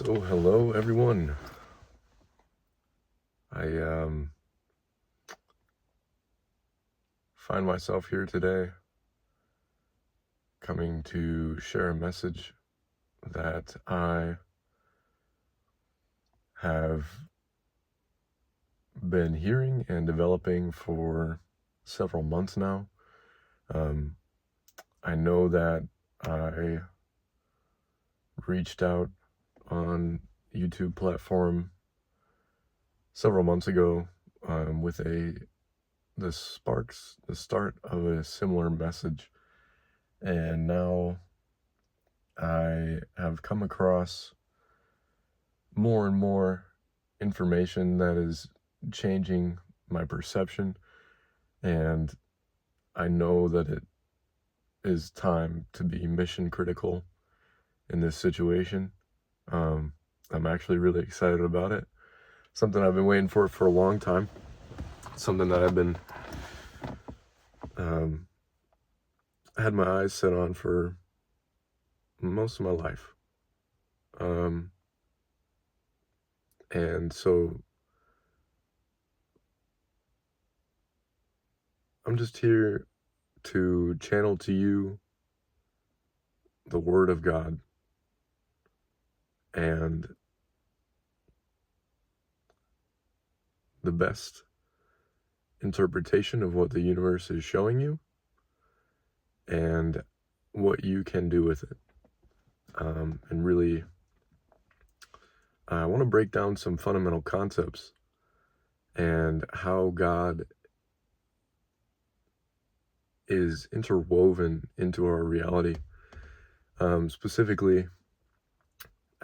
So hello everyone. I find myself here today coming to share a message that I have been hearing and developing for several months now. I know that I reached out on YouTube platform several months ago with the start of a similar message, and now I have come across more and more information that is changing my perception, and I know that it is time to be mission critical in this situation. I'm actually really excited about it. Something I've been waiting for a long time. Something that I've been had my eyes set on for most of my life. And so I'm just here to channel to you the Word of God and the best interpretation of what the universe is showing you and what you can do with it. And really, I want to break down some fundamental concepts and how God is interwoven into our reality, specifically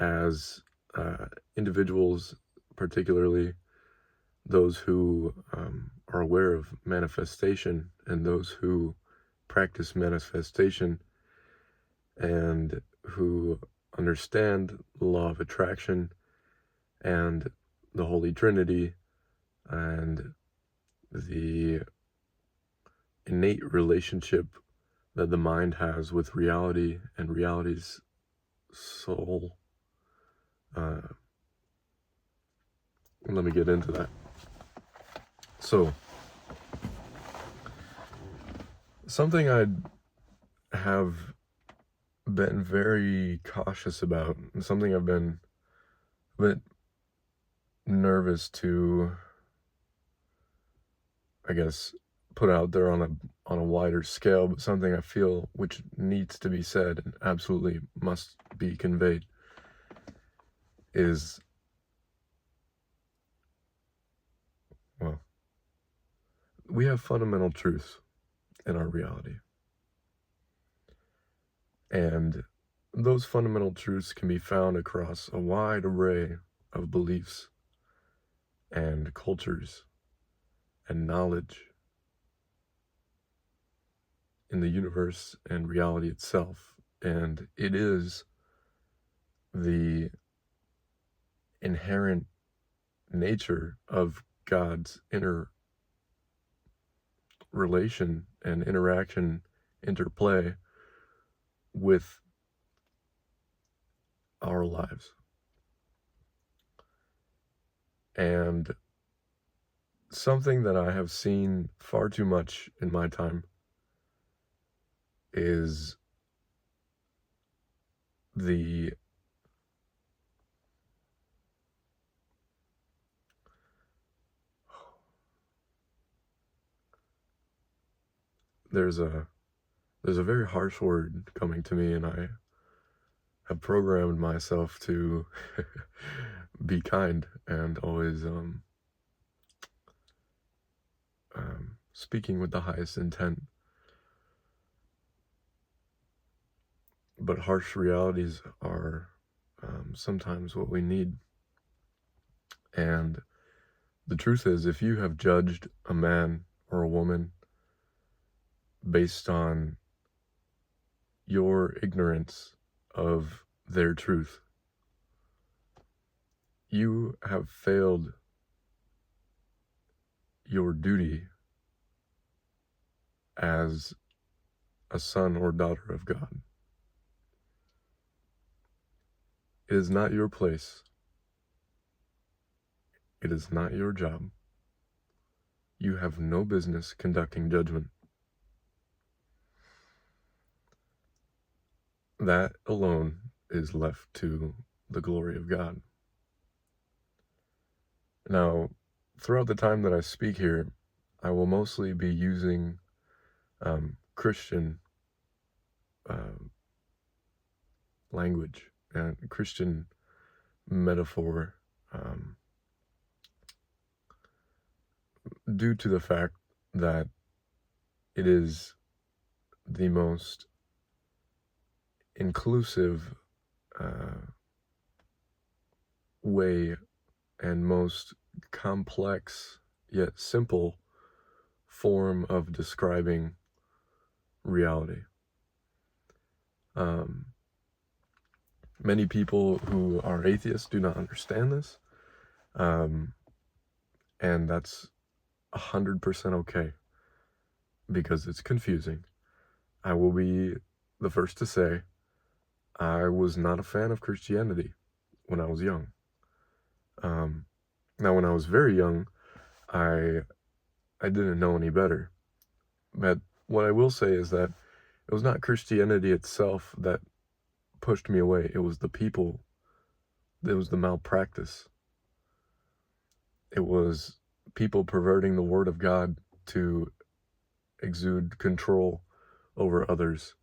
as individuals, particularly those who are aware of manifestation and those who practice manifestation and who understand the law of attraction and the Holy Trinity and the innate relationship that the mind has with reality and reality's soul. Let me get into that. So, something I have been very cautious about, and something I've been a bit nervous to, I guess, put out there on a wider scale, but something I feel which needs to be said and absolutely must be conveyed, is, well, we have fundamental truths in our reality. And those fundamental truths can be found across a wide array of beliefs and cultures and knowledge in the universe and reality itself. And it is the inherent nature of God's inner relation and interaction, interplay with our lives. And something that I have seen far too much in my time is there's a very harsh word coming to me, and I have programmed myself to be kind and always speaking with the highest intent. But harsh realities are sometimes what we need. And the truth is, if you have judged a man or a woman based on your ignorance of their truth, you have failed your duty as a son or daughter of God. It is not your place. It is not your job. You have no business conducting judgment. That alone is left to the glory of God. Now, throughout the time that I speak here, I will mostly be using Christian language and Christian metaphor due to the fact that it is the most inclusive way and most complex yet simple form of describing reality. Many people who are atheists do not understand this, and that's 100% okay, because it's confusing. I will be the first to say I was not a fan of Christianity when I was young. Now, when I was very young, I didn't know any better. But what I will say is that it was not Christianity itself that pushed me away. It was the people. It was the malpractice. It was people perverting the word of God to exude control over others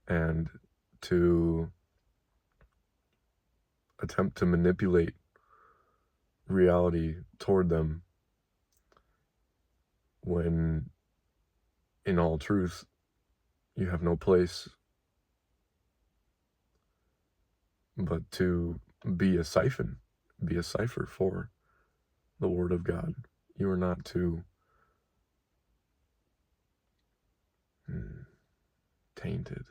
and to attempt to manipulate reality toward them, when in all truth you have no place but to be a siphon, be a cipher for the word of God. You are not to taint it.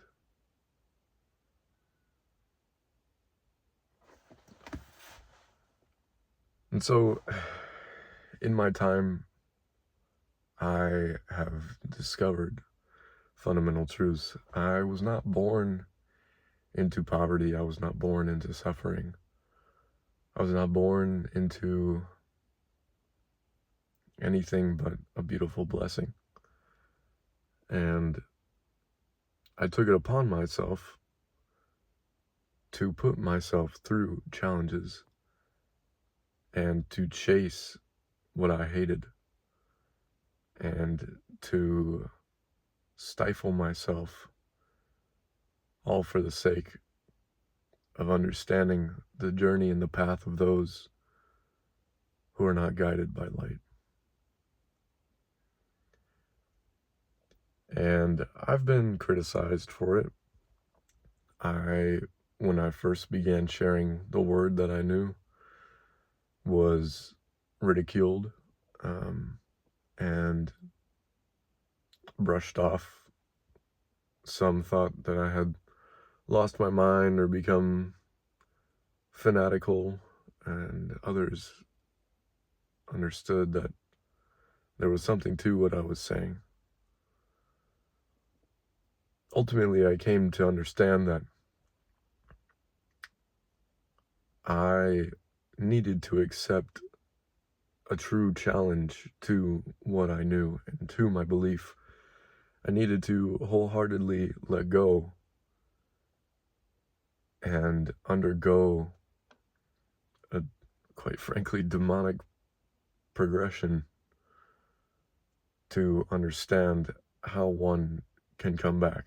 And so, in my time, I have discovered fundamental truths. I was not born into poverty. I was not born into suffering. I was not born into anything but a beautiful blessing. And I took it upon myself to put myself through challenges and to chase what I hated and to stifle myself, all for the sake of understanding the journey and the path of those who are not guided by light. And I've been criticized for it. When I first began sharing the word that I knew, was ridiculed and brushed off. Some thought that I had lost my mind or become fanatical, and others understood that there was something to what I was saying. Ultimately, I came to understand that I needed to accept a true challenge to what I knew and to my belief. I needed to wholeheartedly let go and undergo a, quite frankly, demonic progression to understand how one can come back.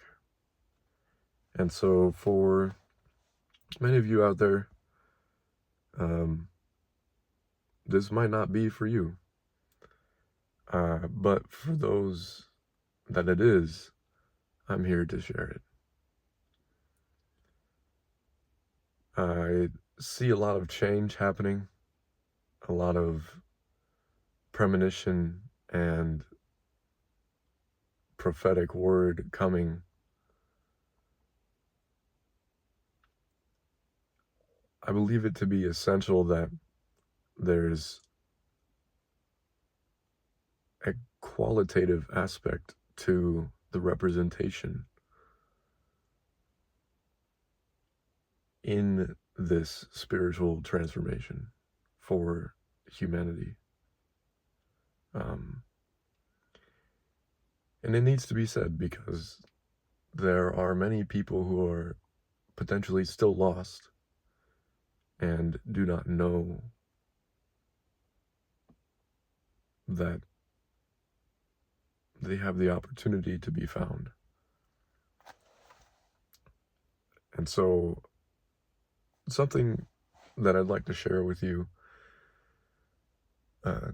And so for many of you out there, this might not be for you. But for those that it is, I'm here to share it. I see a lot of change happening, a lot of premonition and prophetic word coming. I believe it to be essential that there's a qualitative aspect to the representation in this spiritual transformation for humanity. And it needs to be said because there are many people who are potentially still lost and do not know that they have the opportunity to be found. And so something that I'd like to share with you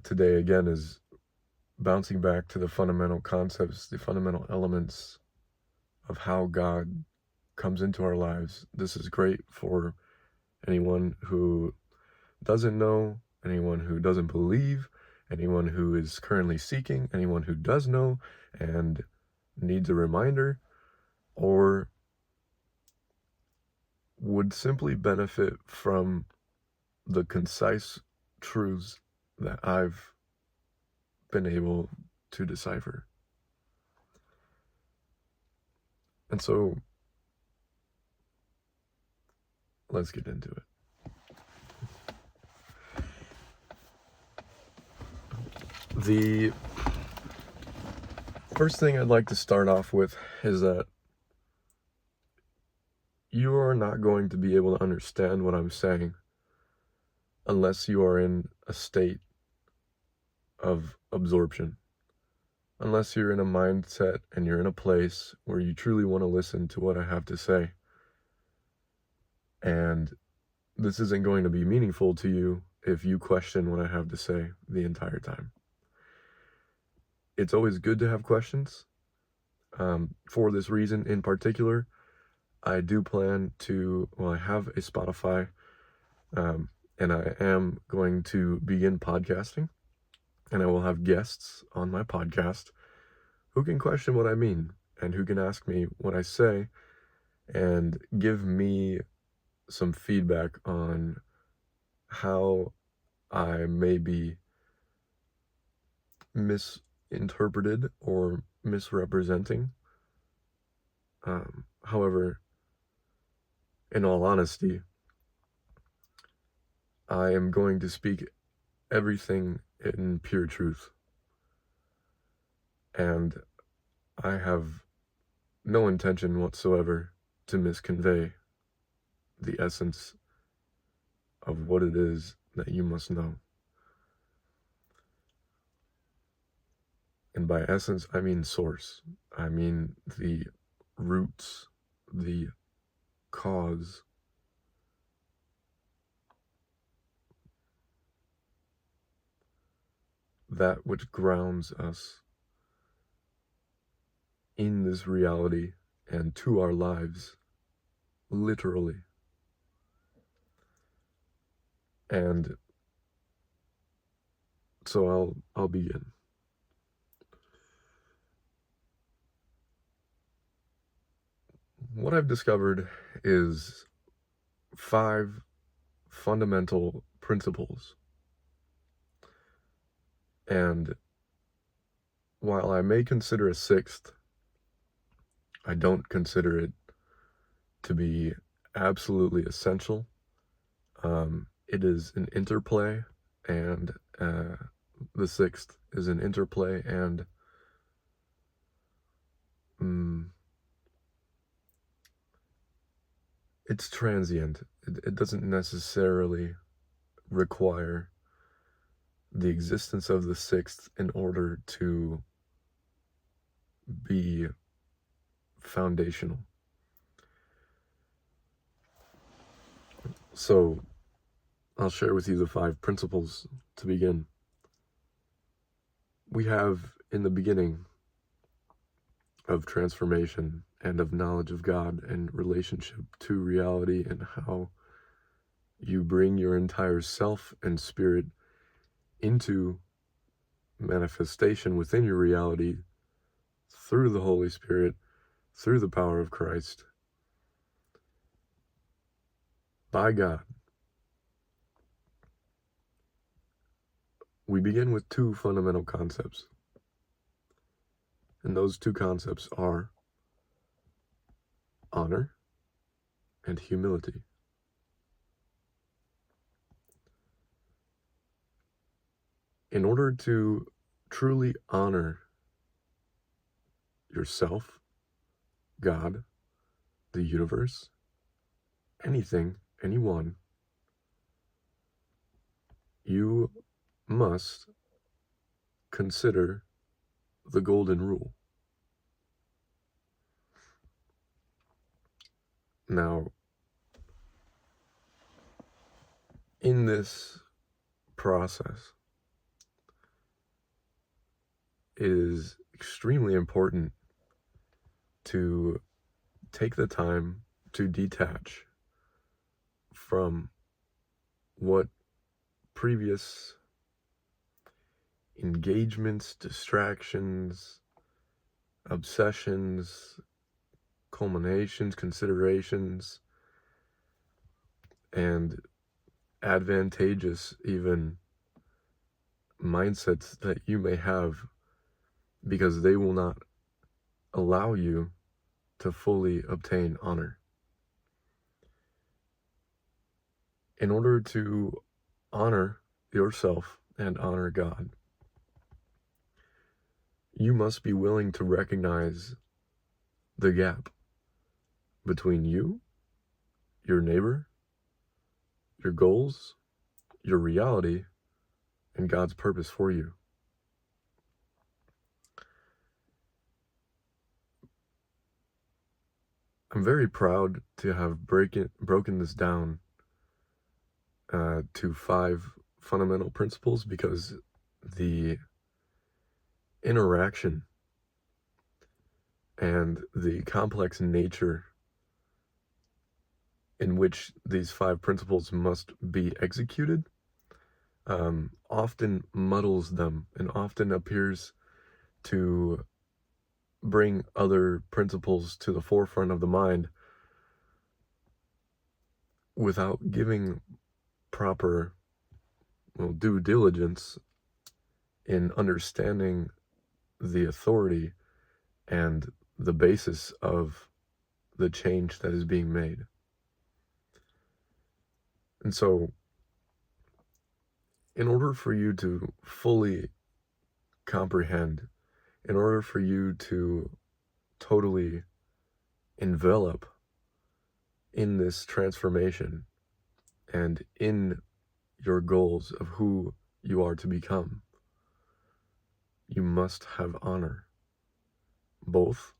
today again is bouncing back to the fundamental concepts, the fundamental elements of how God comes into our lives. This is great for anyone who doesn't know, anyone who doesn't believe, anyone who is currently seeking, anyone who does know and needs a reminder, or would simply benefit from the concise truths that I've been able to decipher. And so let's get into it. The first thing I'd like to start off with is that you are not going to be able to understand what I'm saying unless you are in a state of absorption. Unless you're in a mindset and you're in a place where you truly want to listen to what I have to say. And this isn't going to be meaningful to you if you question what I have to say the entire time. It's always good to have questions. For this reason in particular, I do plan to, I have a Spotify, and I am going to begin podcasting, and I will have guests on my podcast who can question what I mean and who can ask me what I say and give me some feedback on how I may be misinterpreted or misrepresenting. However, in all honesty, I am going to speak everything in pure truth. And I have no intention whatsoever to misconvey the essence of what it is that you must know. And by essence, I mean source. I mean the roots, the cause. That which grounds us in this reality and to our lives, literally. And so I'll begin. What I've discovered is 5 fundamental principles. And while I may consider a 6th, I don't consider it to be absolutely essential. It is an interplay, and the 6th is an interplay, and it's transient. It doesn't necessarily require the existence of the 6th in order to be foundational. So I'll share with you the 5 principles to begin. We have in the beginning of transformation and of knowledge of God and relationship to reality, and how you bring your entire self and spirit into manifestation within your reality through the Holy Spirit, through the power of Christ, by God. We begin with 2 fundamental concepts. And those 2 concepts are honor and humility. In order to truly honor yourself, God, the universe, anything, anyone, you must consider the golden rule. Now, in this process, it is extremely important to take the time to detach from what previous engagements, distractions, obsessions, culminations, considerations, and advantageous even mindsets that you may have, because they will not allow you to fully obtain honor. In order to honor yourself and honor God, you must be willing to recognize the gap between you, your neighbor, your goals, your reality, and God's purpose for you. I'm very proud to have broken this down to 5 fundamental principles, because the interaction and the complex nature in which these 5 principles must be executed often muddles them and often appears to bring other principles to the forefront of the mind without giving proper due diligence in understanding the authority and the basis of the change that is being made. And so, in order for you to fully comprehend, in order for you to totally envelop in this transformation and in your goals of who you are to become, you must have honor, both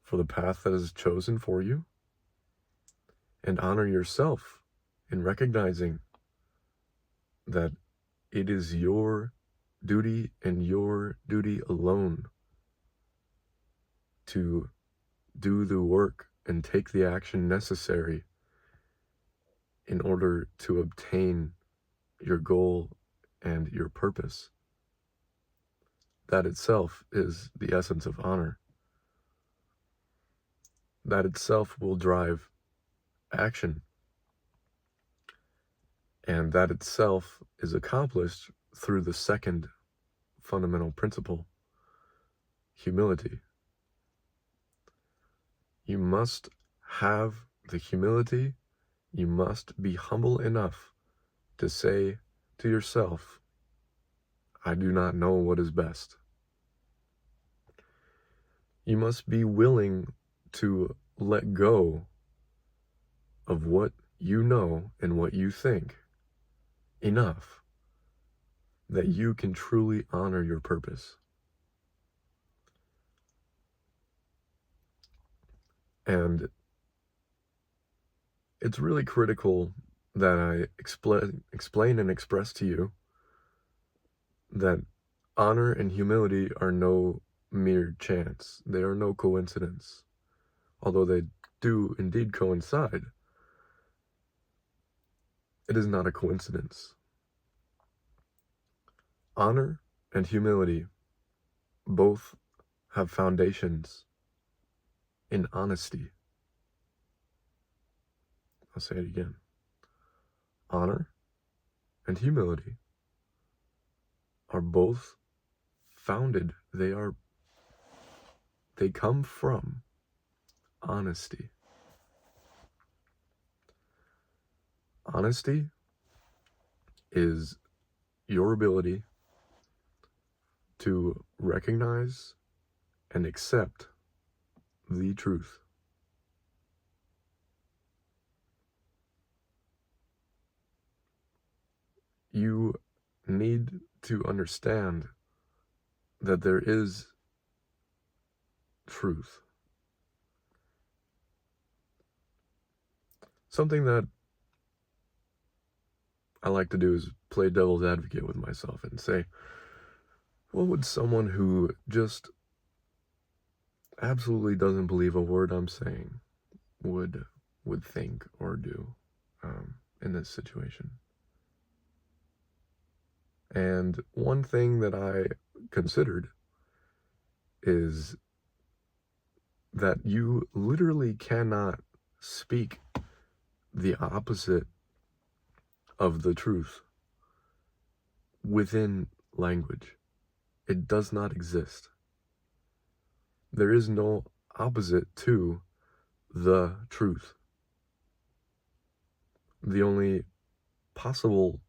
for the path that is chosen for you, and honor yourself in recognizing that it is your duty and your duty alone to do the work and take the action necessary in order to obtain your goal and your purpose. That itself is the essence of honor. That itself will drive action. And that itself is accomplished through the second fundamental principle, humility. You must have the humility, you must be humble enough to say to yourself, I do not know what is best. You must be willing to let go of what you know and what you think enough that you can truly honor your purpose. And it's really critical that I explain and express to you that honor and humility are no mere chance. They are no coincidence. Although they do indeed coincide, it is not a coincidence. Honor and humility both have foundations in honesty. I'll say it again. Honor and humility are both founded. They come from honesty. Honesty is your ability to recognize and accept the truth. You need to understand that there is truth. Something that I like to do is play devil's advocate with myself and say, what would someone who just absolutely doesn't believe a word I'm saying would think or do in this situation? And one thing that I considered is that you literally cannot speak the opposite of the truth within language. It does not exist. There is no opposite to the truth. The only possible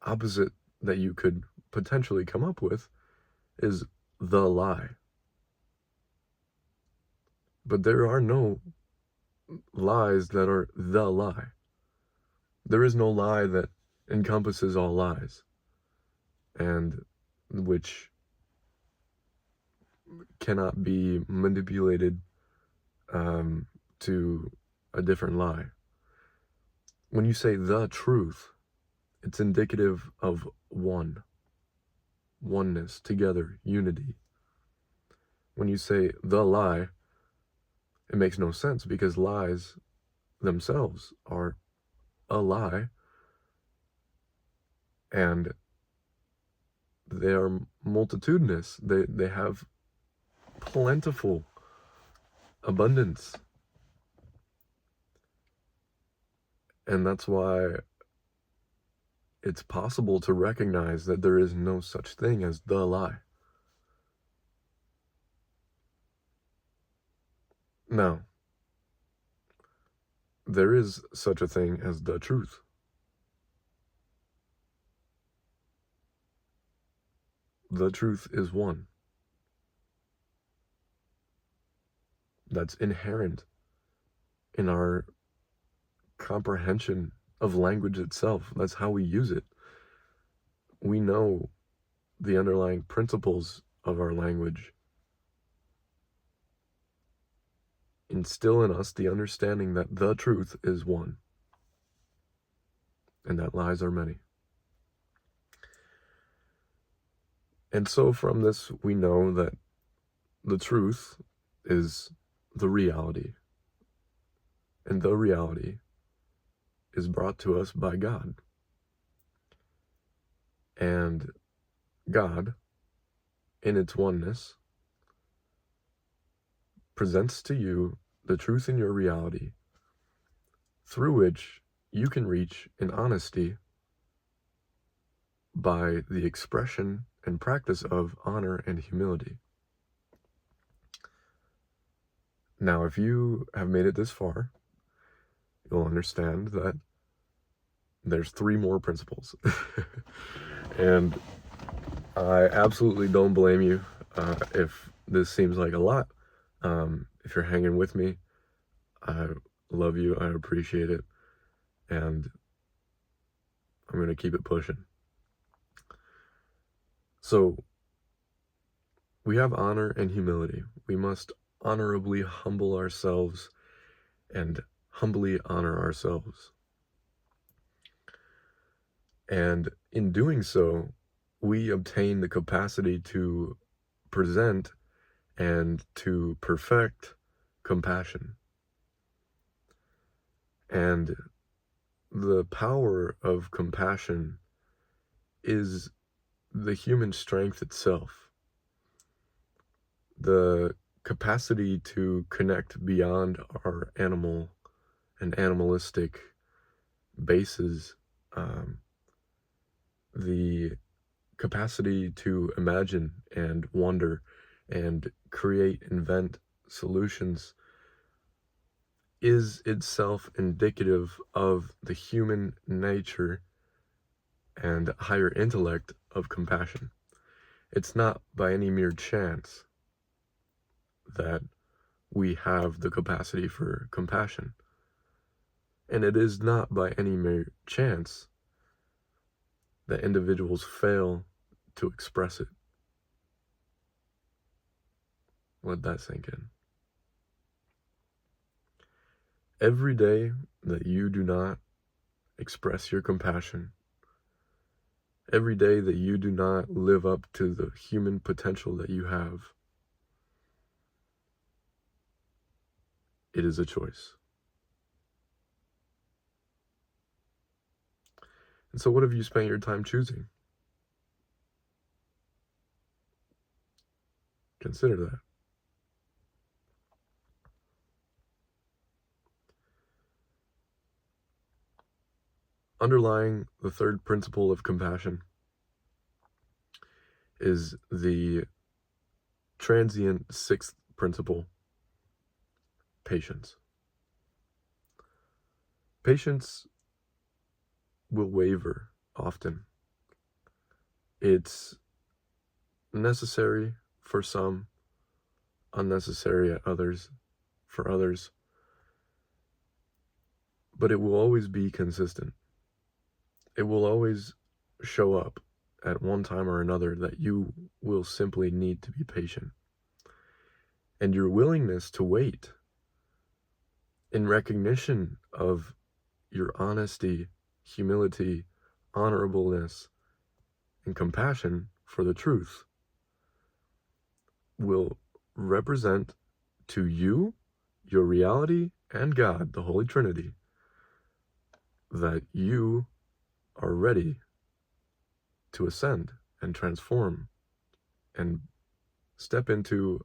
opposite that you could potentially come up with is the lie. But there are no lies that are the lie. There is no lie that encompasses all lies, and which cannot be manipulated to a different lie. When you say the truth, it's indicative of oneness, together, unity. When you say the lie, it makes no sense because lies themselves are a lie, and they are multitudinous. They have plentiful abundance. And that's why it's possible to recognize that there is no such thing as the lie. Now, there is such a thing as the truth. The truth is one. That's inherent in our comprehension of language itself. That's how we use it. We know the underlying principles of our language instill in us the understanding that the truth is one, and that lies are many. And so from this, we know that the truth is the reality, and the reality is brought to us by God. And God, in its oneness, presents to you the truth in your reality, through which you can reach in honesty by the expression and practice of honor and humility. Now, if you have made it this far, you'll understand that there's 3 more principles. And I absolutely don't blame you if this seems like a lot. If you're hanging with me, I love you, I appreciate it, and I'm going to keep it pushing. So, we have honor and humility. We must honorably humble ourselves and humbly honor ourselves. And in doing so, we obtain the capacity to present and to perfect compassion. And the power of compassion is the human strength itself. The capacity to connect beyond our animal and animalistic bases, the capacity to imagine and wonder and create, invent solutions is itself indicative of the human nature and higher intellect of compassion. It's not by any mere chance that we have the capacity for compassion. And it is not by any mere chance that individuals fail to express it. Let that sink in. Every day that you do not express your compassion, every day that you do not live up to the human potential that you have, it is a choice. And so what have you spent your time choosing? Consider that. Underlying the third principle of compassion is the transient sixth principle, patience. Patience will waver often. It's necessary for some, unnecessary at others, for others, but it will always be consistent. It will always show up at one time or another that you will simply need to be patient. And your willingness to wait in recognition of your honesty, humility, honorableness, and compassion for the truth will represent to you, your reality, and God, the Holy Trinity, that you are ready to ascend and transform and step into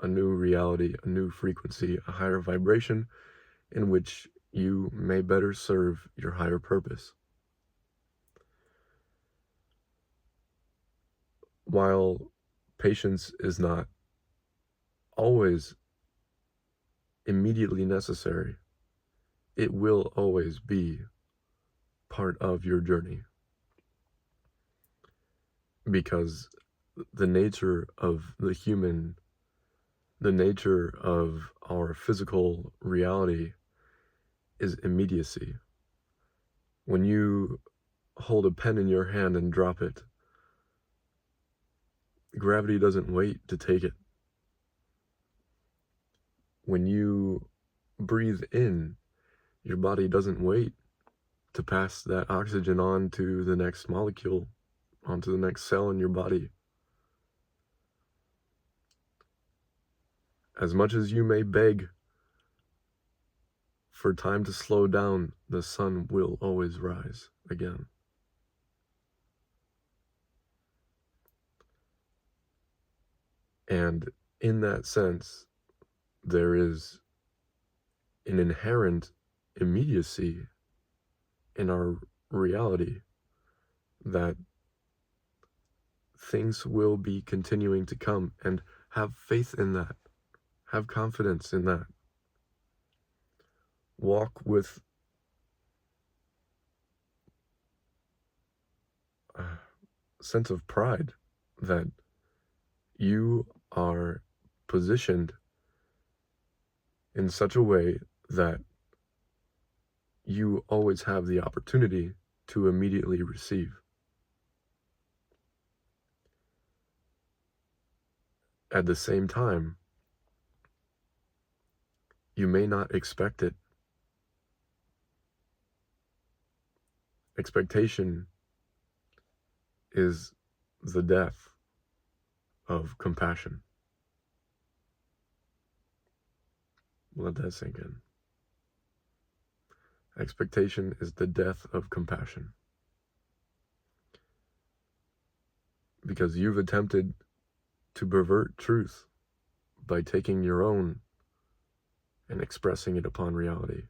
a new reality, a new frequency, a higher vibration in which you may better serve your higher purpose. While patience is not always immediately necessary, it will always be part of your journey. Because the nature of the human, the nature of our physical reality is immediacy. When you hold a pen in your hand and drop it, gravity doesn't wait to take it. When you breathe in, your body doesn't wait to pass that oxygen on to the next molecule, onto the next cell in your body. As much as you may beg for time to slow down, the sun will always rise again. And in that sense, there is an inherent immediacy in our reality that things will be continuing to come, and have faith in that. Have confidence in that. Walk with a sense of pride that you are positioned in such a way that you always have the opportunity to immediately receive. At the same time, you may not expect it. Expectation is the death of compassion. Let that sink in. Expectation is the death of compassion. Because you've attempted to pervert truth by taking your own and expressing it upon reality,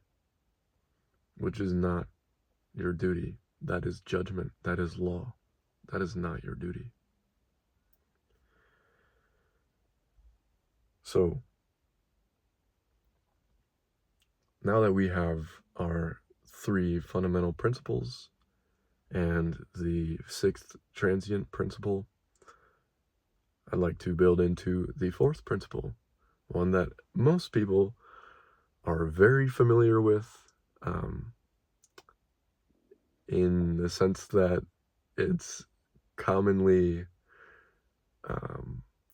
which is not your duty. That is judgment. That is law. That is not your duty. So, now that we have our three fundamental principles And the sixth transient principle, I'd like to build into the fourth principle, one that most people are very familiar with, in the sense that it's commonly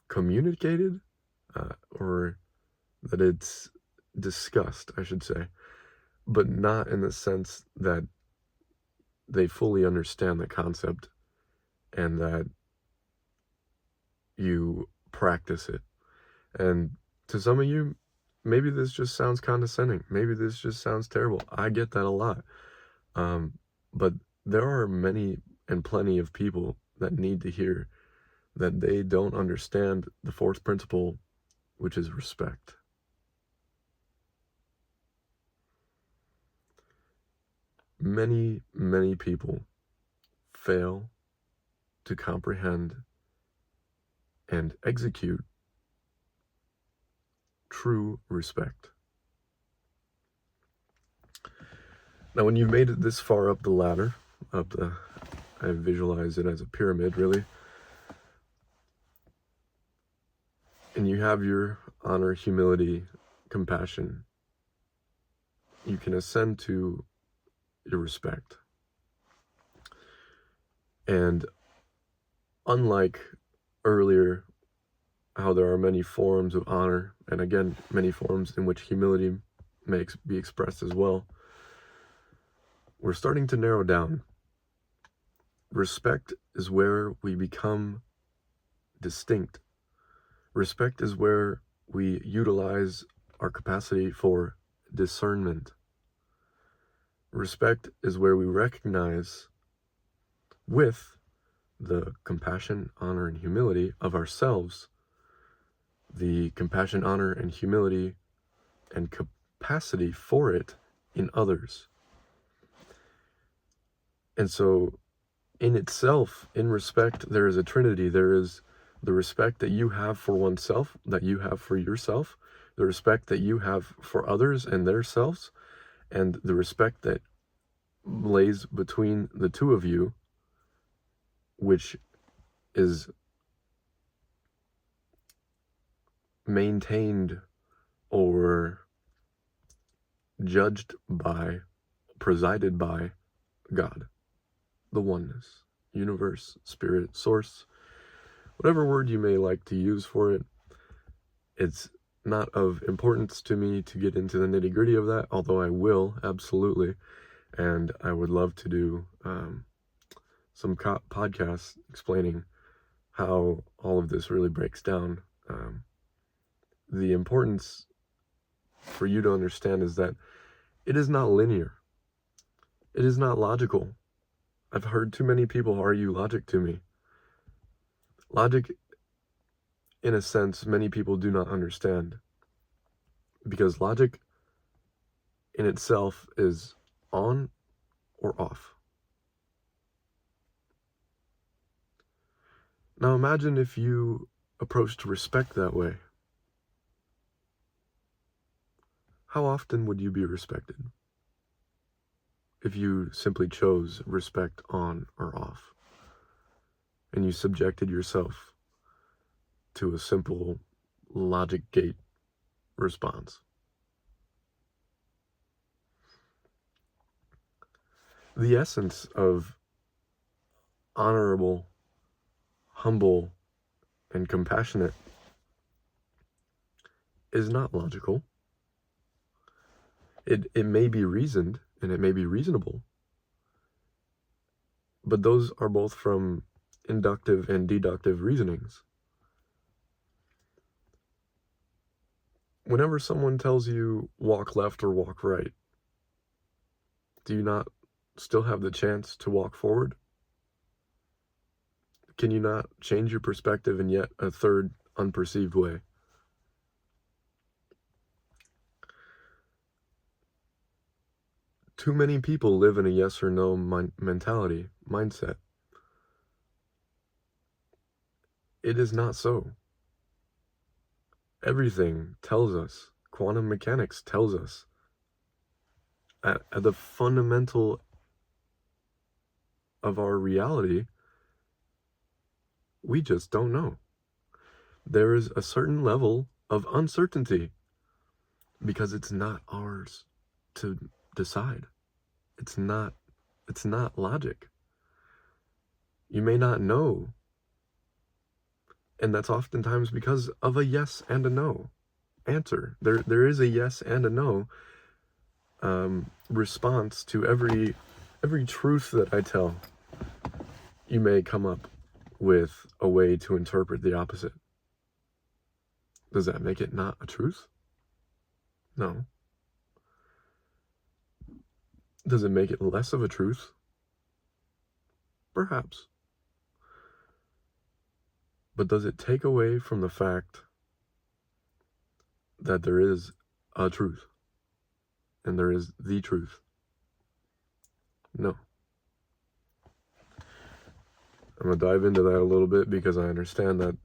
communicated, or that it's discussed, I should say, but not in the sense that they fully understand the concept and that you practice it. And to some of you, maybe this just sounds condescending. Maybe this just sounds terrible. I get that a lot. But there are many and plenty of people that need to hear that they don't understand the fourth principle, which is respect. Many, many people fail to comprehend and execute true respect. Now, when you've made it this far up the ladder, I visualize it as a pyramid, really, and you have your honor, humility, compassion, you can ascend to your respect. And unlike earlier, how there are many forms of honor, and again, many forms in which humility may be expressed as well, we're starting to narrow down. Respect is where we become distinct. Respect is where we utilize our capacity for discernment. Respect is where we recognize, with the compassion, honor, and humility of ourselves, the compassion, honor, and humility and capacity for it in others. And so, in itself, in respect, there is a trinity. There is the respect that you have for oneself, that you have for yourself, the respect that you have for others and their selves, and the respect that lays between the two of you, which is maintained or judged by, presided by God, the oneness, universe, spirit, source, whatever word you may like to use for it. It's not of importance to me to get into the nitty-gritty of that, although I will, absolutely. And I would love to do some podcasts explaining how all of this really breaks down. The importance for you to understand is that it is not linear. It is not logical. I've heard too many people argue logic to me. Logic, in a sense, many people do not understand, because logic in itself is on or off. Now imagine if you approached respect that way. How often would you be respected if you simply chose respect on or off, and you subjected yourself to a simple logic gate response? The essence of honorable, humble, and compassionate is not logical. It may be reasoned, and it may be reasonable, but those are both from inductive and deductive reasonings. Whenever someone tells you walk left or walk right, do you not still have the chance to walk forward? Can you not change your perspective in yet a third unperceived way? Too many people live in a yes or no mentality, mindset. It is not so. Everything tells us, quantum mechanics tells us, at the fundamental of our reality, we just don't know. There is a certain level of uncertainty because it's not ours to decide. It's not logic. You may not know. And that's oftentimes because of a yes and a no answer. There is a yes and a no response to every truth that I tell. You may come up with a way to interpret the opposite. Does that make it not a truth? No. Does it make it less of a truth? Perhaps. But does it take away from the fact that there is a truth and there is the truth? No. I'm going to dive into that a little bit because I understand that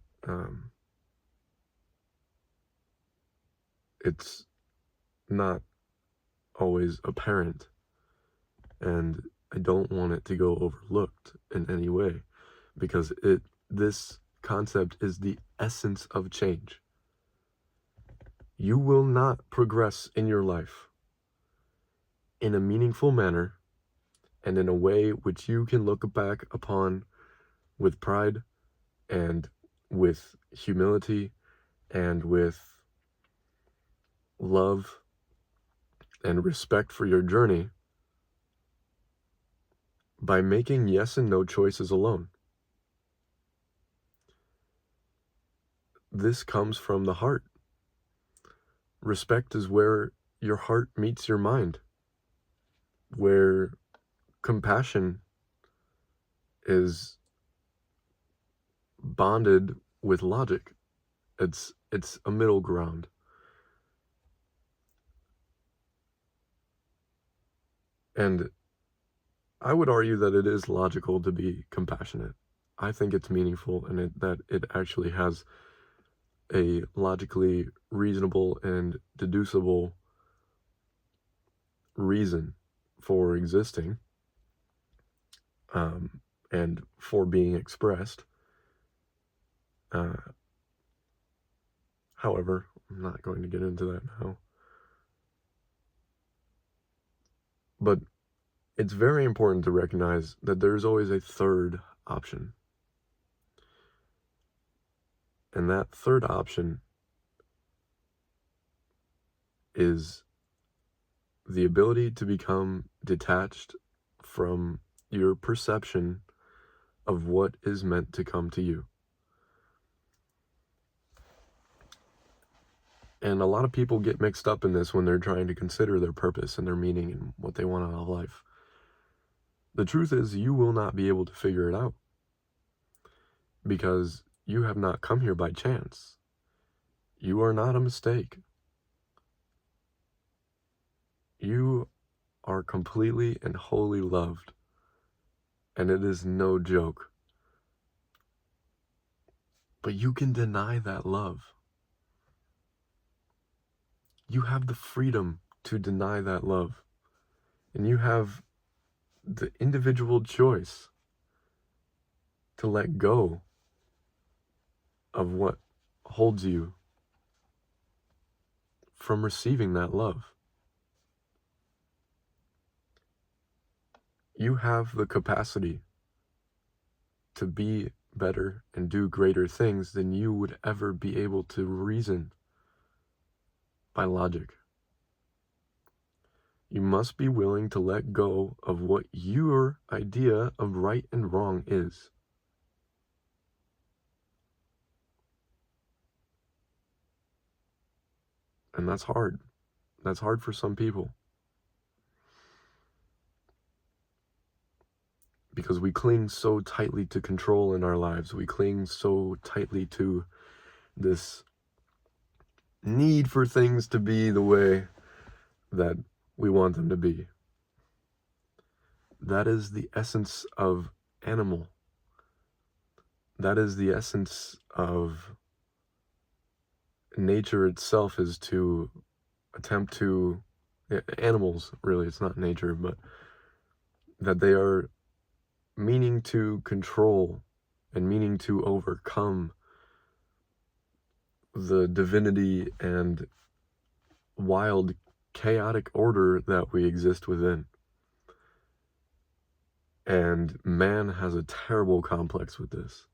it's not always apparent, and I don't want it to go overlooked in any way, because this concept is the essence of change. You will not progress in your life in a meaningful manner and in a way which you can look back upon with pride and with humility and with love and respect for your journey by making yes and no choices alone. This comes from the heart. Respect is where your heart meets your mind, where compassion is bonded with logic. It's a middle ground. And I would argue that it is logical to be compassionate. I think it's meaningful, and that it actually has a logically reasonable and deducible reason for existing, and for being expressed. However, I'm not going to get into that now. But it's very important to recognize that there's always a third option. And that third option is the ability to become detached from your perception of what is meant to come to you. And a lot of people get mixed up in this when they're trying to consider their purpose and their meaning and what they want out of life. The truth is, you will not be able to figure it out, because you have not come here by chance. You are not a mistake. You are completely and wholly loved, and it is no joke. But you can deny that love. You have the freedom to deny that love, and you have the individual choice to let go of what holds you from receiving that love. You have the capacity to be better and do greater things than you would ever be able to reason by logic. You must be willing to let go of what your idea of right and wrong is. And that's hard. That's hard for some people, because we cling so tightly to control in our lives. We cling so tightly to this need for things to be the way that we want them to be. That is the essence of animal. That is the essence of nature itself, is to attempt to, animals, really, it's not nature, but that they are meaning to control and meaning to overcome the divinity and wild, chaotic order that we exist within. And man has a terrible complex with this.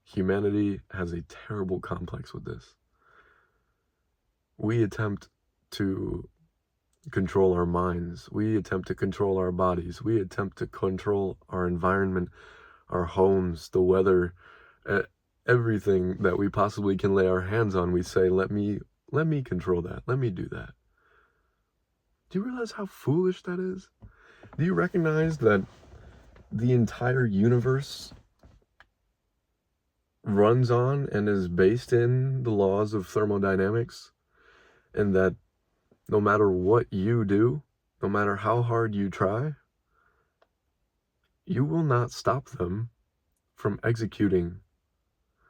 Humanity has a terrible complex with this. We attempt to control our minds. We attempt to control our bodies. We attempt to control our environment, our homes, the weather, everything that we possibly can lay our hands on. We say, let me control that. Let me do that. Do you realize how foolish that is? Do you recognize that the entire universe runs on and is based in the laws of thermodynamics, and that no matter what you do, no matter how hard you try, you will not stop them from executing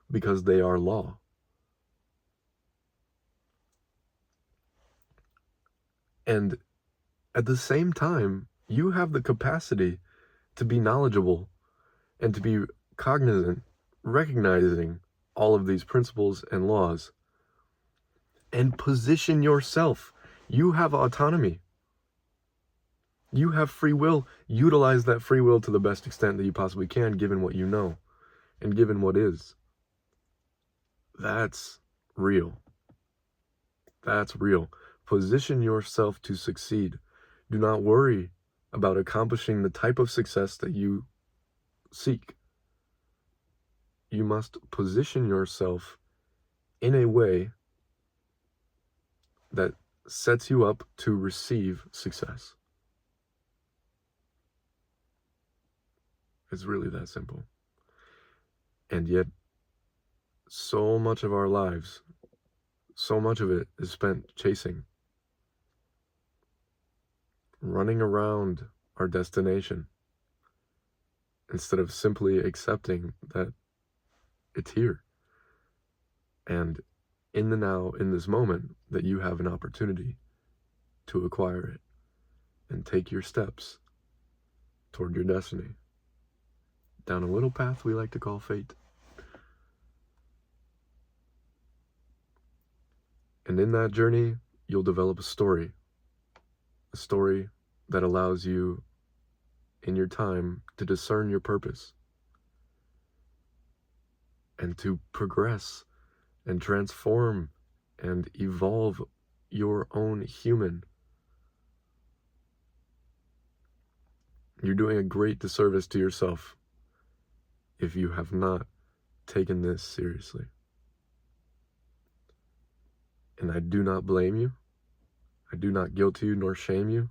because they are law. And at the same time, you have the capacity to be knowledgeable and to be cognizant, recognizing all of these principles and laws, and position yourself. You have autonomy. You have free will. Utilize that free will to the best extent that you possibly can, given what you know and given what is. That's real. That's real. Position yourself to succeed. Do not worry about accomplishing the type of success that you seek. You must position yourself in a way that sets you up to receive success. It's really that simple. And yet, so much of our lives, so much of it is spent chasing, running around our destination, instead of simply accepting that it's here. And in the now, in this moment, that you have an opportunity to acquire it and take your steps toward your destiny, down a little path we like to call fate. And in that journey, you'll develop a story that allows you, in your time, to discern your purpose and to progress and transform and evolve your own human. You're doing a great disservice to yourself if you have not taken this seriously. And I do not blame you. I do not guilt you nor shame you.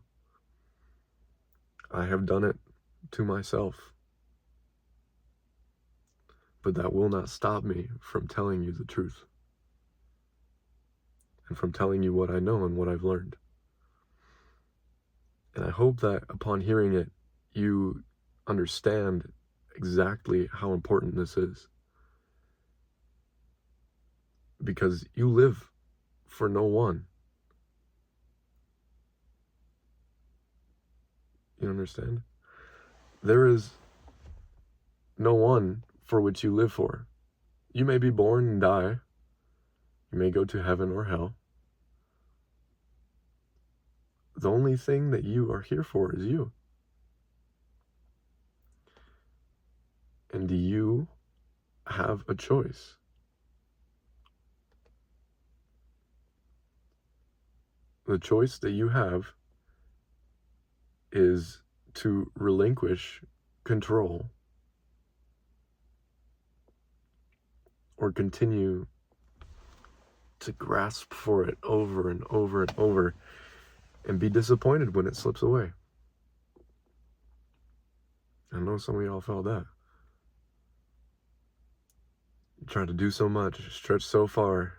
I have done it to myself. But that will not stop me from telling you the truth and from telling you what I know and what I've learned. And I hope that upon hearing it, you understand exactly how important this is. Because you live for no one. You understand? There is no one for which you live for. You may be born and die. You may go to heaven or hell. The only thing that you are here for is you. And you have a choice. The choice that you have is to relinquish control or continue to grasp for it over and over and over and be disappointed when it slips away. I know some of y'all felt that. You tried to do so much, stretch so far,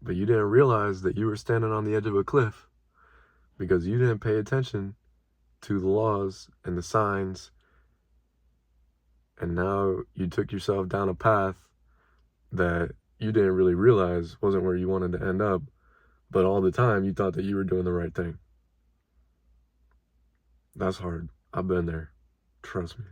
but you didn't realize that you were standing on the edge of a cliff because you didn't pay attention to the laws and the signs, and now you took yourself down a path that you didn't really realize wasn't where you wanted to end up, but all the time you thought that you were doing the right thing. That's hard. I've been there. Trust me.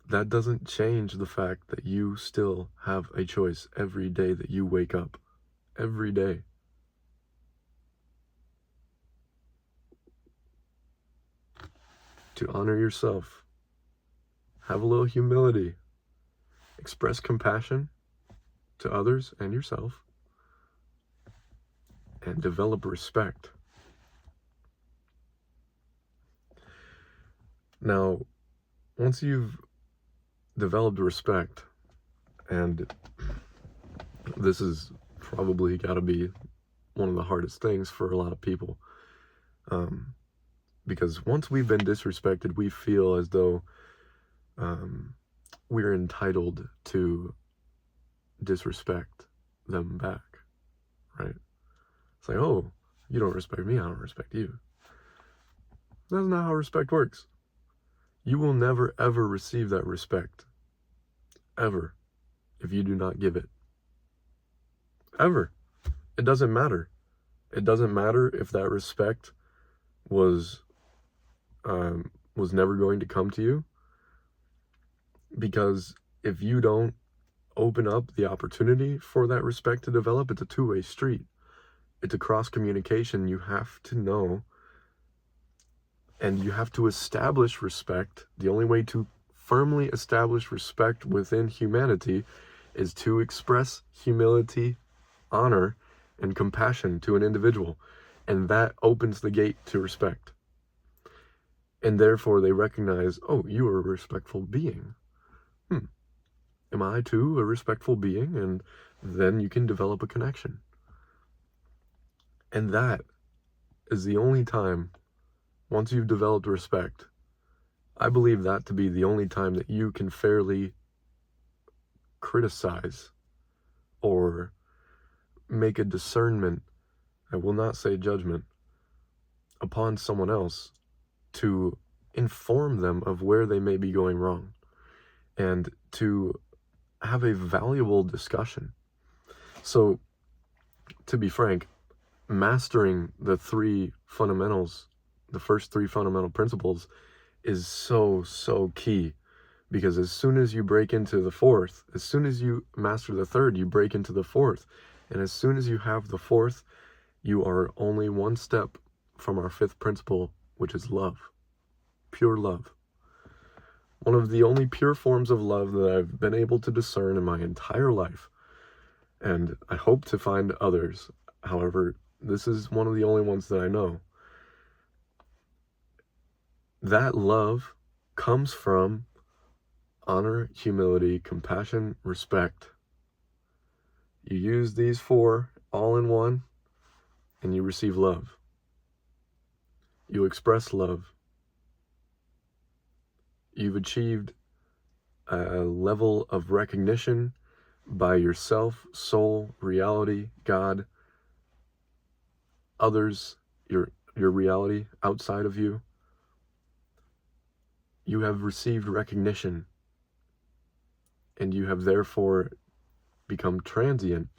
That doesn't change the fact that you still have a choice every day that you wake up. Every day. To honor yourself. Have a little humility. Express compassion to others and yourself. And develop respect. Now, once you've developed respect, and this is probably got to be one of the hardest things for a lot of people, because once we've been disrespected, we feel as though we're entitled to disrespect them back, right? It's like, oh, you don't respect me, I don't respect you. That's not how respect works. You will never, ever receive that respect. Ever. If you do not give it. Ever. It doesn't matter. It doesn't matter if that respect was never going to come to you. Because if you don't open up the opportunity for that respect to develop, it's a two-way street. It's a cross communication. You have to know, and you have to establish respect. The only way to firmly establish respect within humanity is to express humility, honor, and compassion to an individual. And that opens the gate to respect. And therefore they recognize, oh, you are a respectful being. Am I too a respectful being? And then you can develop a connection. And that is the only time, once you've developed respect, I believe that to be the only time that you can fairly criticize or make a discernment, I will not say judgment, upon someone else to inform them of where they may be going wrong and to have a valuable discussion. So, to be frank, mastering the three fundamentals, the first three fundamental principles, is so key. Because as soon as you break into the fourth, as soon as you master the third, you break into the fourth. And as soon as you have the fourth, you are only one step from our fifth principle, which is love. Pure love. One of the only pure forms of love that I've been able to discern in my entire life. And I hope to find others. However, this is one of the only ones that I know. That love comes from honor, humility, compassion, respect. You use these four all in one, and you receive love. You express love. You've achieved a level of recognition by yourself, soul, reality, God, others, your reality outside of you. You have received recognition, and you have therefore become transient,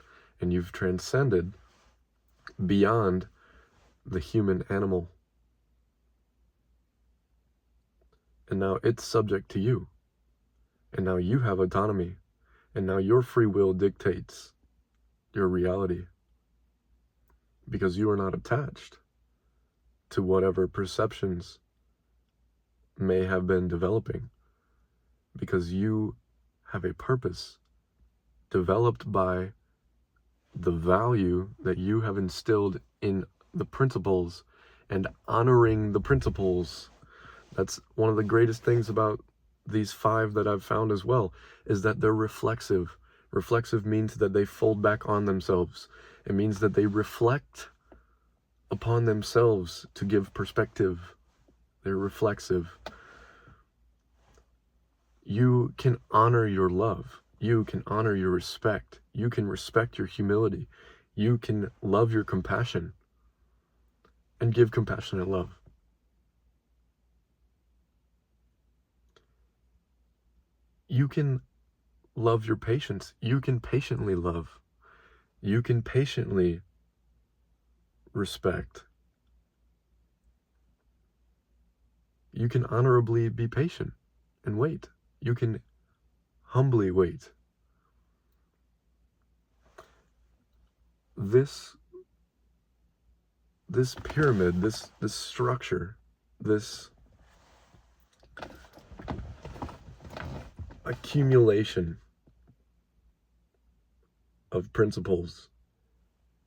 and you've transcended beyond the human animal. And now it's subject to you. And now you have autonomy. And now your free will dictates your reality. Because you are not attached to whatever perceptions may have been developing. Because you have a purpose developed by the value that you have instilled in the principles and honoring the principles. That's one of the greatest things about these five that I've found as well, is that they're reflexive. Reflexive means that they fold back on themselves. It means that they reflect upon themselves to give perspective. They're reflexive. You can honor your love. You can honor your respect. You can respect your humility. You can love your compassion and give compassionate love. You can love your patience. You can patiently love. You can patiently respect. You can honorably be patient and wait. You can humbly wait. This pyramid, this structure, this accumulation of principles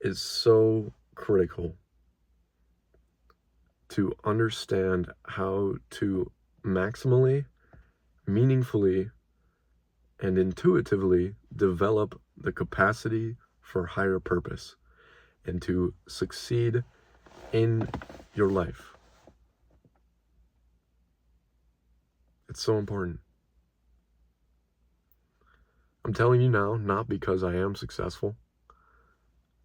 is so critical to understand how to maximally, meaningfully, and intuitively develop the capacity for higher purpose and to succeed in your life. It's so important. I'm telling you now, not because I am successful,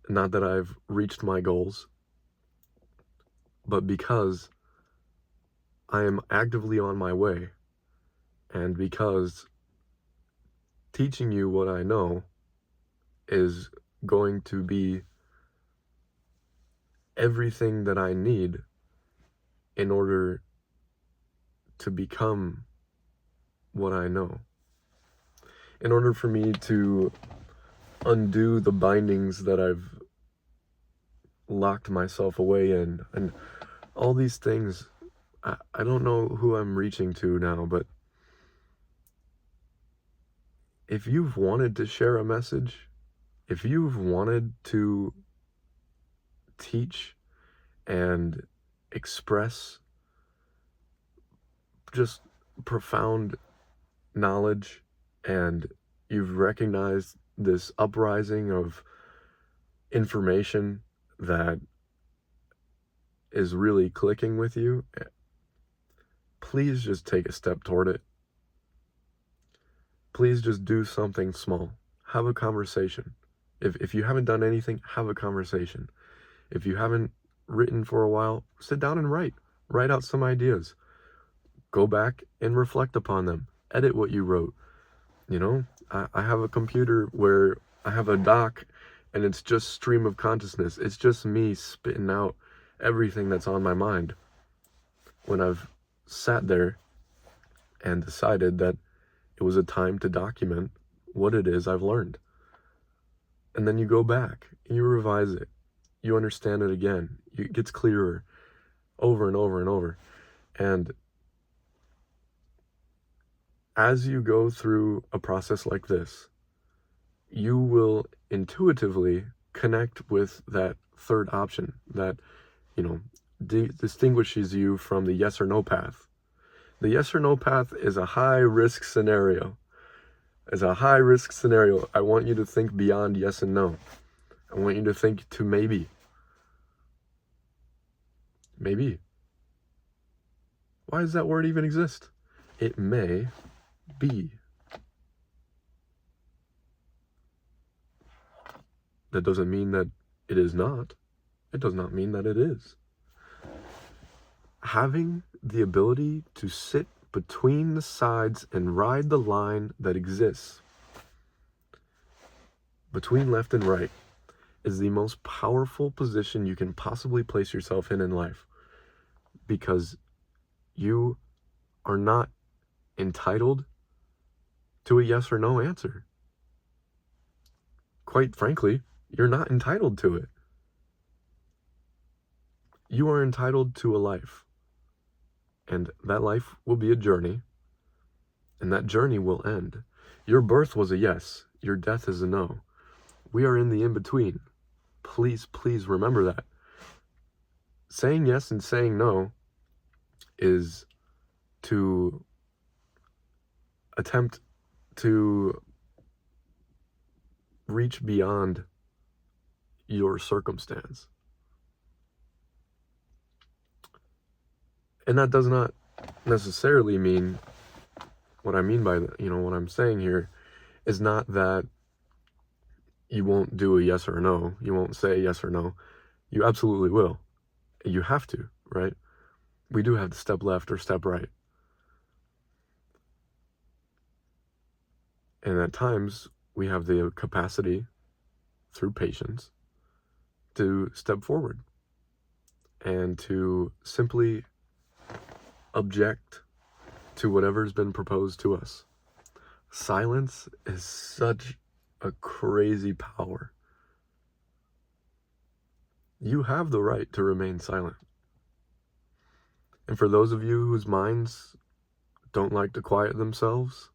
not that I've reached my goals, but because I am actively on my way, and because teaching you what I know is going to be everything that I need in order to become what I know. In order for me to undo the bindings that I've locked myself away in, and all these things, I don't know who I'm reaching to now, but if you've wanted to share a message, if you've wanted to teach and express just profound knowledge, and you've recognized this uprising of information that is really clicking with you, please just take a step toward it. Please just do something small. Have a conversation. If you haven't done anything, have a conversation. If you haven't written for a while, sit down and write. Write out some ideas. Go back and reflect upon them. Edit what you wrote. You know, I have a computer where I have a doc, and it's just stream of consciousness. It's just me spitting out everything that's on my mind when I've sat there and decided that it was a time to document what it is I've learned. And then you go back and you revise it. You understand it again. It gets clearer over and over and over. And as you go through a process like this, you will intuitively connect with that third option that, distinguishes you from the yes or no path. The yes or no path is a high risk scenario. It's a high risk scenario. I want you to think beyond yes and no. I want you to think to maybe. Maybe. Why does that word even exist? It may be. That doesn't mean that it is not. It does not mean that it is. Having the ability to sit between the sides and ride the line that exists between left and right is the most powerful position you can possibly place yourself in life, because you are not entitled to a yes or no answer. Quite frankly, you're not entitled to it. You are entitled to a life, and that life will be a journey, and that journey will end. Your birth was a yes, your death is a no. We are in the in-between. Please, please remember that. Saying yes and saying no is to attempt to reach beyond your circumstance. And that does not necessarily mean, what I mean by that, what I'm saying here is not that you won't do a yes or a no. You won't say yes or no. You absolutely will. You have to, right? We do have to step left or step right. And at times, we have the capacity, through patience, to step forward and to simply object to whatever's been proposed to us. Silence is such a crazy power. You have the right to remain silent. And for those of you whose minds don't like to quiet themselves,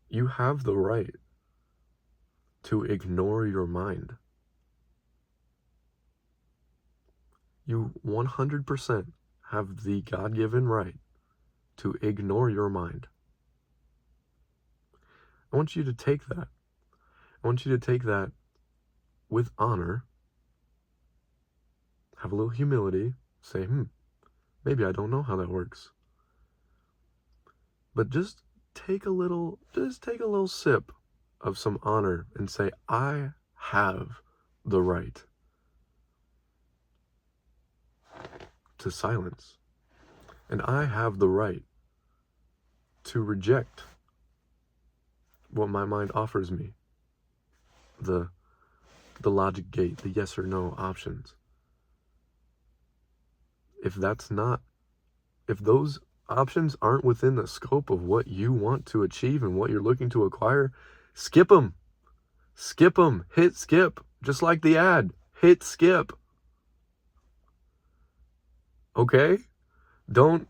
you have the right to ignore your mind. You 100% have the God-given right to ignore your mind. I want you to take that. I want you to take that with honor, have a little humility, say, maybe I don't know how that works. But just take a little sip of some honor and say, I have the right to silence. And I have the right to reject what my mind offers me. The logic gate, the yes or no options. If those options aren't within the scope of what you want to achieve and what you're looking to acquire, skip them. Skip them. Hit skip. Just like the ad. Hit skip. Okay? Don't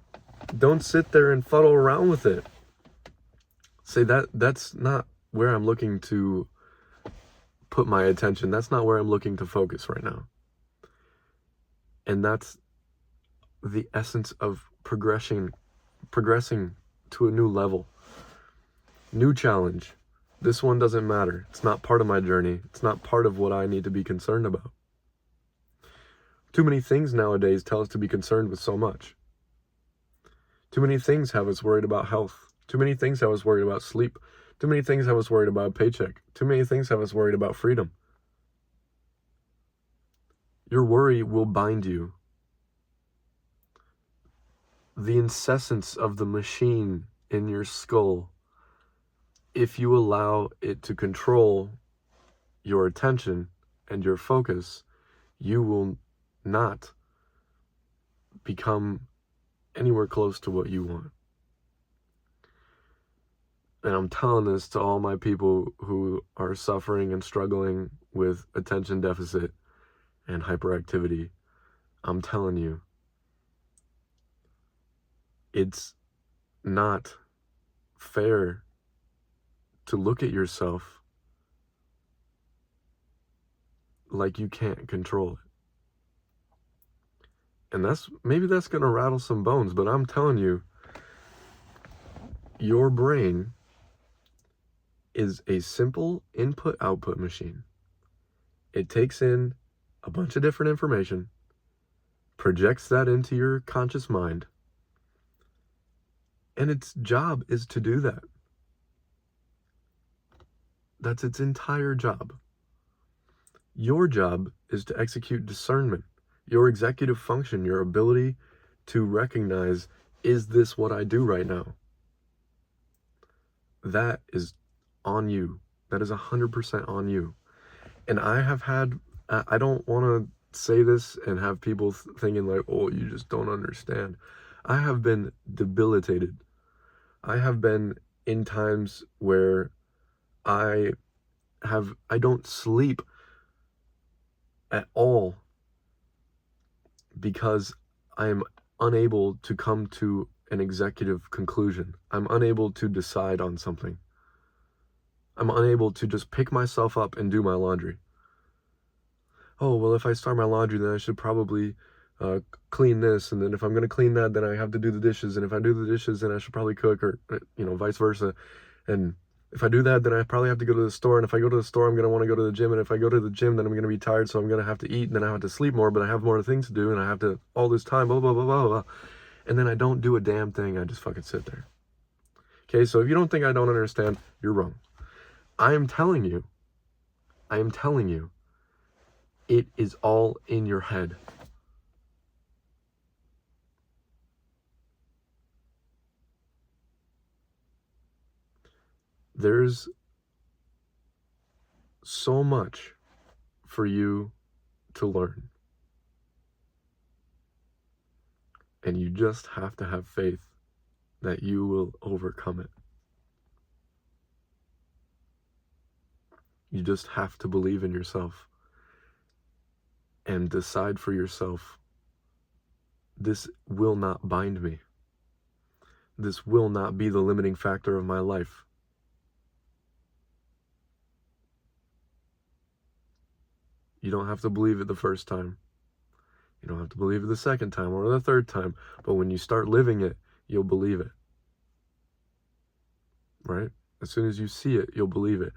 sit there and fuddle around with it. Say that's not where I'm looking to put my attention. That's not where I'm looking to focus right now. And that's the essence of progressing to a new level. New challenge. This one doesn't matter. It's not part of my journey. It's not part of what I need to be concerned about. Too many things nowadays tell us to be concerned with so much. Too many things have us worried about health. Too many things have us worried about sleep. Too many things have us worried about a paycheck. Too many things have us worried about freedom. Your worry will bind you. The incessance of the machine in your skull, if you allow it to control your attention and your focus, you will not become anywhere close to what you want. And I'm telling this to all my people who are suffering and struggling with attention deficit and hyperactivity. I'm telling you, it's not fair to look at yourself like you can't control it. And maybe that's going to rattle some bones, but I'm telling you, your brain is a simple input-output machine. It takes in a bunch of different information, projects that into your conscious mind, and its job is to do that. That's its entire job. Your job is to execute discernment. Your executive function, your ability to recognize, is this what I do right now? That is on you. That is 100% on you. And I don't want to say this and have people thinking like, oh, you just don't understand. I have been debilitated. I have been in times where I don't sleep at all because I am unable to come to an executive conclusion. I'm unable to decide on something. I'm unable to just pick myself up and do my laundry. Oh, well, if I start my laundry, then I should probably clean this. And then if I'm going to clean that, then I have to do the dishes. And if I do the dishes, then I should probably cook, or, vice versa. And if I do that, then I probably have to go to the store. And if I go to the store, I'm going to want to go to the gym. And if I go to the gym, then I'm going to be tired. So I'm going to have to eat. And then I have to sleep more, but I have more things to do. And I have to, all this time, blah, blah, blah, blah, blah. And then I don't do a damn thing. I just fucking sit there. Okay, so if you don't think I don't understand, you're wrong. I am telling you, it is all in your head. There's so much for you to learn. And you just have to have faith that you will overcome it. You just have to believe in yourself and decide for yourself, this will not bind me. This will not be the limiting factor of my life. You don't have to believe it the first time. You don't have to believe it the second time or the third time. But when you start living it, you'll believe it. Right? As soon as you see it, you'll believe it.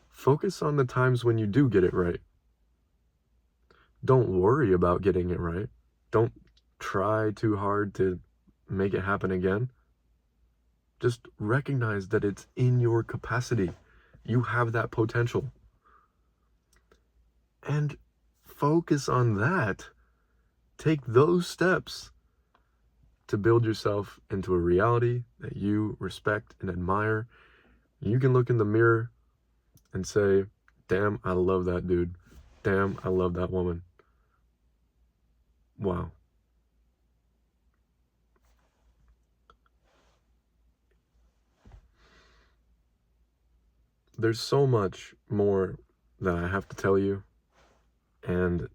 Focus on the times when you do get it right. Don't worry about getting it right. Don't try too hard to make it happen again. Just recognize that it's in your capacity. You have that potential. And focus on that. Take those steps to build yourself into a reality that you respect and admire. You can look in the mirror and say, damn, I love that dude. Damn, I love that woman. Wow. There's so much more that I have to tell you, and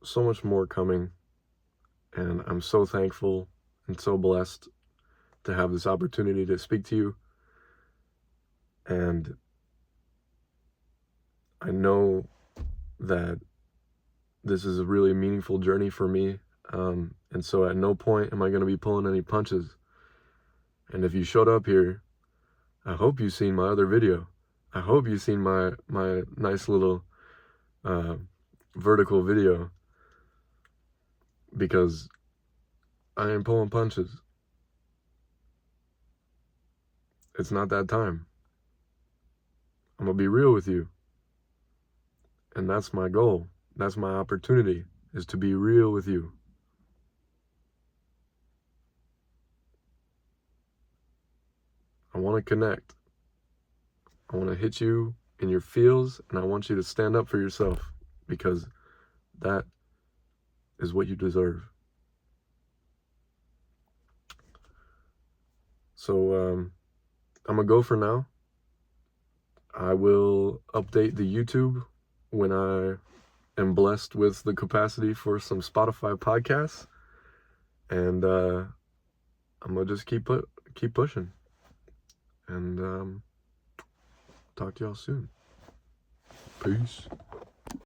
so much more coming. And I'm so thankful and so blessed to have this opportunity to speak to you. And I know that this is a really meaningful journey for me. And so at no point am I going to be pulling any punches. And if you showed up here, I hope you've seen my other video. I hope you've seen my nice little vertical video, because I ain't pulling punches. It's not that time. I'm going to be real with you. And that's my goal. That's my opportunity, is to be real with you. I want to connect. I want to hit you in your feels, and I want you to stand up for yourself, because that is what you deserve. So I'm going to go for now. I will update the YouTube when I am blessed with the capacity for some Spotify podcasts. And I'm going to just keep pushing. And talk to y'all soon. Peace.